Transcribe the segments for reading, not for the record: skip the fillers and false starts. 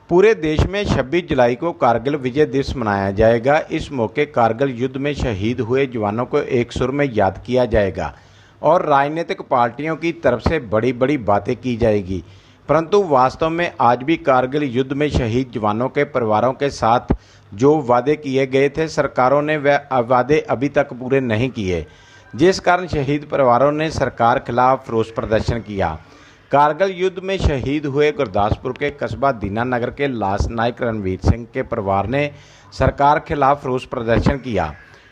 पूरे देश में 26 जुलाई को कारगिल विजय दिवस मनाया जाएगा। इस मौके कारगिल युद्ध में शहीद हुए जवानों को एक सुर में याद किया जाएगा और राजनीतिक पार्टियों की तरफ से बड़ी बड़ी बातें की जाएगी, परंतु वास्तव में आज भी कारगिल युद्ध में शहीद जवानों के परिवारों के साथ जो वादे किए गए थे, सरकारों ने वह वादे अभी तक पूरे नहीं किए, जिस कारण शहीद परिवारों ने सरकार खिलाफ रोष प्रदर्शन किया। कारगिल युद्ध में शहीद हुए गुरदासपुर के कस्बा दीनानगर के लांस नायक रणवीर सिंह के परिवार ने सरकार खिलाफ रोष प्रदर्शन किया।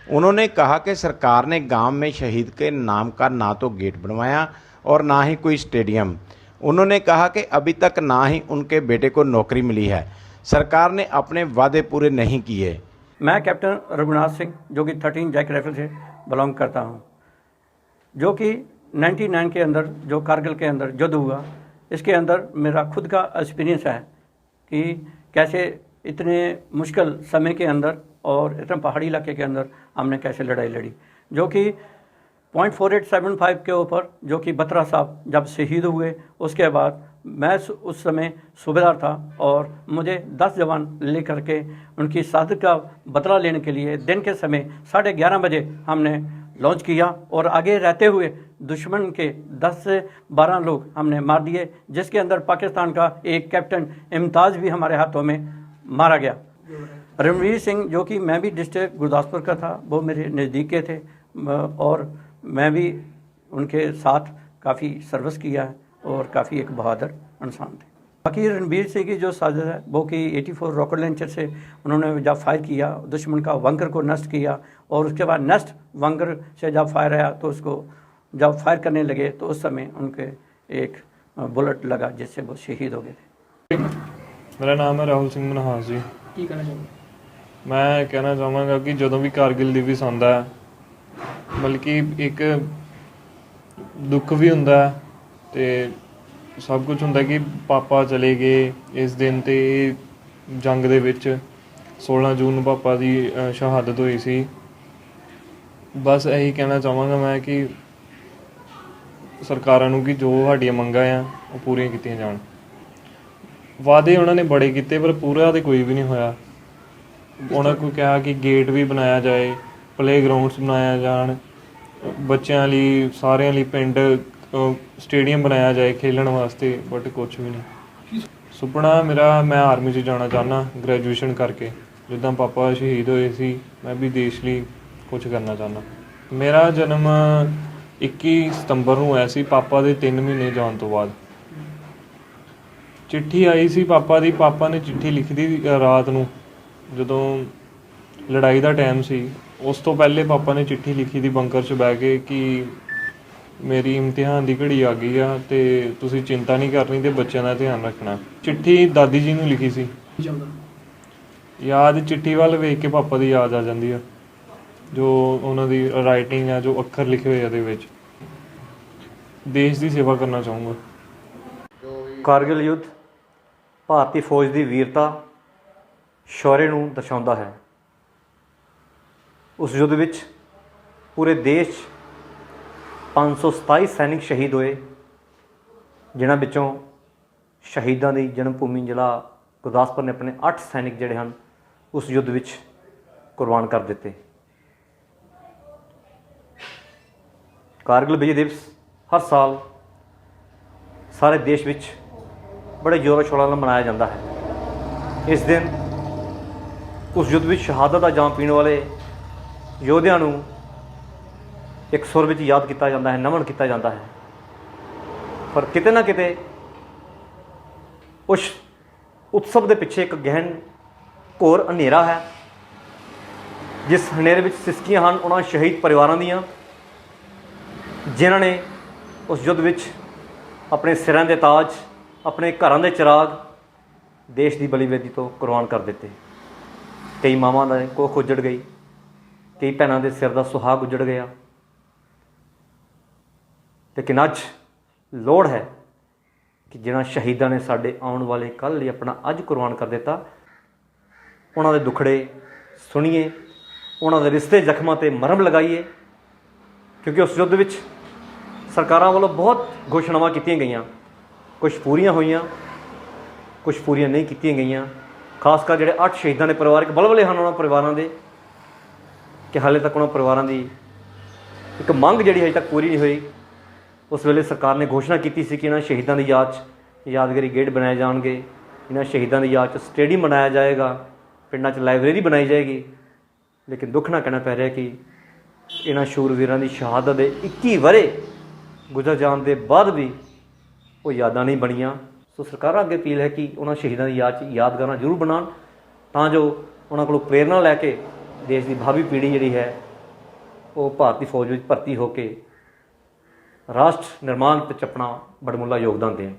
उन्होंने कहा कि सरकार ने गांव में शहीद के नाम का ना तो गेट बनवाया और ना ही कोई स्टेडियम। उन्होंने कहा कि अभी तक ना ही उनके बेटे को नौकरी मिली है। सरकार ने अपने वादे पूरे नहीं किए। मैं कैप्टन रघुनाथ सिंह जो कि 13 जैक राइफल से बिलोंग करता हूं, जो कि 99 के अंदर जो कारगिल के अंदर युद्ध हुआ, इसके अंदर मेरा खुद का एक्सपीरियंस है कि कैसे इतने मुश्किल समय के अंदर और इतने पहाड़ी इलाके के अंदर हमने कैसे लड़ाई लड़ी, जो कि .4875 के ऊपर जो कि बत्रा साहब जब शहीद हुए, उसके बाद मैं उस समय सूबेदार था और मुझे 10 जवान लेकर के उनकी शहादत का बदला लेने के लिए दिन के समय 11:30 बजे हमने लॉन्च किया और आगे रहते हुए दुश्मन के 10 से 12 लोग हमने मार दिए, जिसके अंदर पाकिस्तान का एक कैप्टन इम्ताज़ भी हमारे हाथों में मारा गया। रणवीर सिंह जो कि मैं भी डिस्ट्रिक्ट गुरदासपुर का था, वो मेरे नज़दीक के थे और मैं भी उनके साथ काफ़ी सर्विस किया है और काफ़ी एक बहादुर इंसान थे। बाकी रणवीर सिंह की जो साजिश है वो कि 84 रॉकेट लॉन्चर से उन्होंने जब फायर किया, दुश्मन का वंकर को नष्ट किया और उसके बाद नेक्स्ट वंकर से जब फायर आया तो उसको जब फायर करने लगे तो उस समय उनके एक बुलेट लगा जिससे वो शहीद हो गए थे। मेरा नाम है राहुल सिंह मनहास जी। मैं कहना चाहूँगा कि ਜਦੋਂ भी कारगिल दिवस आਉਂਦਾ है, बल्कि एक दुख भी ਹੁੰਦਾ है ਤੇ सब कुछ ਹੁੰਦਾ कि पापा चले गए इस दिन ਤੇ ਜੰਗ ਦੇ ਵਿੱਚ 16 ਜੂਨ ਨੂੰ ਪਾਪਾ ਦੀ ਸ਼ਹਾਦਤ ਹੋਈ ਸੀ। ਬਸ ਇਹੀ ਕਹਿਣਾ ਚਾਹਾਂਗਾ ਮੈਂ ਕਿ ਸਰਕਾਰਾਂ ਨੂੰ ਕਿ ਜੋ ਸਾਡੀਆਂ ਮੰਗਾਂ ਆ ਉਹ ਪੂਰੀਆਂ ਕੀਤੀਆਂ ਜਾਣ। ਵਾਅਦੇ ਉਹਨਾਂ ਨੇ ਬੜੇ ਕੀਤੇ ਪਰ ਪੂਰਾ ਤੇ ਕੋਈ ਵੀ ਨਹੀਂ ਹੋਇਆ। ਉਹਨਾਂ ਕੋਲ ਕਿਹਾ ਕਿ ਗੇਟ ਵੀ ਬਣਾਇਆ ਜਾਏ, ਪਲੇਗਰਾਉਂਡਸ ਬਣਾਇਆ ਜਾਣ, ਬੱਚਿਆਂ ਲਈ ਸਾਰਿਆਂ ਲਈ ਪਿੰਡ स्टेडियम बनाया जाए खेलने वास्ते, बट कुछ भी नहीं। सुपना मेरा मैं आर्मी 'ਚ जाना चाहना ग्रैजुएशन करके, जिदा पापा शहीद होए सी मैं भी देश लिए कुछ करना चाहना। मेरा जन्म 21 सितंबर ਨੂੰ ਹੋਇਆ ਸੀ। पापा ਦੇ 3 ਮਹੀਨੇ जान तो बाद चिट्ठी आई सी पापा ਦੀ। पापा ने चिट्ठी लिखी रात ਨੂੰ ਜਦੋਂ लड़ाई का टाइम सी। उस तो पहले पापा ने चिट्ठी लिखी थी बंकर 'ਚ बह के कि मेरी इम्तिहान की घड़ी आ गई आ ते तुसी चिंता नहीं करनी ते बच्चों का ध्यान रखना। चिट्ठी दादी जी नूं लिखी सी। याद चिट्ठी वाल वेख के पापा की याद आ जाती है, जो उन्होंने राइटिंग है, जो अखर लिखे हुए ये देश की सेवा करना चाहूँगा। कारगिल युद्ध भारतीय फौज की वीरता शौर्य नूं दर्शाउंदा है। उस युद्ध विच पूरे देश 527 सैनिक शहीद होए, जिन्हां विचों शहीदां दी जन्म भूमि जिला गुरदासपुर ने अपने 8 सैनिक जिहड़े हन उस युद्ध विच कुर्बान कर दिते। कारगिल विजय दिवस हर साल सारे देश विच बड़े जोरों शोरों नाल मनाया जाता है। इस दिन उस युद्ध विच शहादत दा जाम पीण वाले योद्धियां नूं एक सुर में याद किया जाता है, नमन किया जाता है। पर किते ना किते उस उत्सव के पिछे एक गहन घोर हनेरा है, जिस हनेरे में सिसकियां हैं उन्होंने शहीद परिवारों दियां, जिन्हों ने उस युद्ध में अपने सिरों के ताज, अपने घरों के चिराग देश की बलिवेदी तो कुर्बान कर दिते। कई मावां दा कोख उजड़ गई, कई भैनों के सिर का सुहाग उजड़ गया। लेकिन अज लोड़ है कि जिन्हां शहीदां ने साडे आउण वाले कल लिए अपना अज कुर्बान कर दिता, उन्होंने दुखड़े सुनीए, उन्होंने रिश्ते जख्मां ते मरहम लगाइए। क्योंकि उस युद्ध विच सरकारां वालों बहुत घोषणावां कीतियां गईयां, कुछ पूरियां होईयां, ਕੁਝ ਪੂਰੀਆਂ ਨਹੀਂ ਕੀਤੀਆਂ ਗਈਆਂ। ਖਾਸ ਕਰ ਜਿਹੜੇ 8 ਸ਼ਹੀਦਾਂ ਦੇ ਪਰਿਵਾਰਕ ਬਲਬਲੇ ਹਨ ਉਹਨਾਂ ਪਰਿਵਾਰਾਂ ਦੇ, ਕਿ ਹਾਲੇ ਤੱਕ ਉਹਨਾਂ ਪਰਿਵਾਰਾਂ ਦੀ ਇੱਕ ਮੰਗ ਜਿਹੜੀ ਹਜੇ ਤੱਕ ਪੂਰੀ ਨਹੀਂ ਹੋਈ। ਉਸ ਵੇਲੇ ਸਰਕਾਰ ਨੇ ਘੋਸ਼ਣਾ ਕੀਤੀ ਸੀ ਕਿ ਇਹਨਾਂ ਸ਼ਹੀਦਾਂ ਦੀ ਯਾਦ 'ਚ ਯਾਦਗਾਰੀ ਗੇਟ ਬਣਾਏ ਜਾਣਗੇ, ਇਹਨਾਂ ਸ਼ਹੀਦਾਂ ਦੀ ਯਾਦ 'ਚ ਸਟੇਡੀਅਮ ਬਣਾਇਆ ਜਾਏਗਾ, ਪਿੰਡਾਂ 'ਚ ਲਾਇਬ੍ਰੇਰੀ ਬਣਾਈ ਜਾਏਗੀ। ਲੇਕਿਨ ਦੁੱਖ ਨਾਲ ਕਹਿਣਾ ਪੈ ਰਿਹਾ ਕਿ ਇਹਨਾਂ ਸ਼ੂਰਵੀਰਾਂ ਦੀ ਸ਼ਹਾਦਤ ਦੇ 21 ਵਰ੍ਹੇ ਗੁਜ਼ਰ ਜਾਣ ਦੇ ਬਾਅਦ ਵੀ ਉਹ ਯਾਦਾਂ ਨਹੀਂ ਬਣੀਆਂ। ਸੋ ਸਰਕਾਰਾਂ ਅੱਗੇ ਅਪੀਲ ਹੈ ਕਿ ਉਹਨਾਂ ਸ਼ਹੀਦਾਂ ਦੀ ਯਾਦ 'ਚ ਯਾਦਗਾਰਾਂ ਜ਼ਰੂਰ ਬਣਾਉਣ, ਤਾਂ ਜੋ ਉਹਨਾਂ ਕੋਲੋਂ ਪ੍ਰੇਰਨਾ ਲੈ ਕੇ ਦੇਸ਼ ਦੀ ਭਾਵੀ ਪੀੜ੍ਹੀ ਜਿਹੜੀ ਹੈ ਉਹ ਭਾਰਤੀ ਫੌਜ ਵਿੱਚ ਭਰਤੀ ਹੋ ਕੇ ਰਾਸ਼ਟਰ ਨਿਰਮਾਣ ਵਿੱਚ ਆਪਣਾ ਬੜਮੁੱਲਾ ਯੋਗਦਾਨ ਦੇਣ।